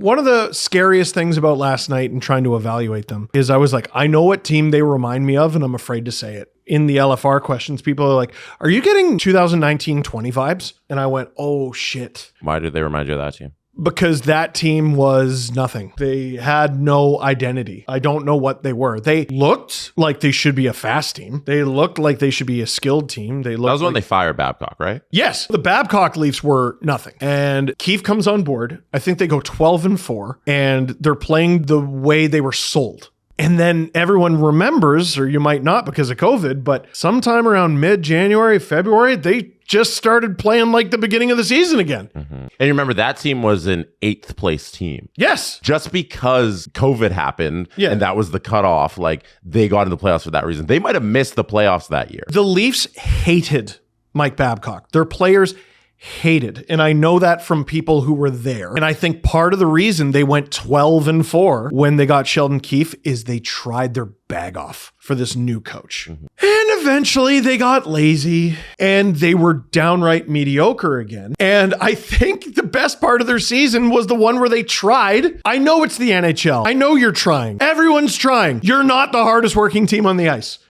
One of the scariest things about last night and trying to evaluate them is I was like, I know what team they remind me of, and I'm afraid to say it. In the LFR questions, people are like, are you getting 2019-20 vibes? And I went, oh shit. Why did they remind you of that team? Because that team was nothing. They had no identity. I don't know what they were. They looked like they should be a fast team. They looked like they should be a skilled team. They looked That was when they fired Babcock, right? Yes. The Babcock Leafs were nothing. And Keefe comes on board. I think they go 12-4, and they're playing the way they were sold. And then everyone remembers, or you might not because of COVID, but sometime around mid-January, February, they just started playing like the beginning of the season again. Mm-hmm. And you remember that team was an 8th place team. Yes. Just because COVID happened and that was the cutoff, like they got into the playoffs for that reason. They might have missed the playoffs that year. The Leafs hated Mike Babcock. Their players hated. And I know that from people who were there. And I think part of the reason they went 12-4 when they got Sheldon Keefe is they tried their bag off for this new coach. Mm-hmm. And eventually they got lazy and they were downright mediocre again. And I think the best part of their season was the one where they tried. I know it's the NHL. I know you're trying. Everyone's trying. You're not the hardest working team on the ice.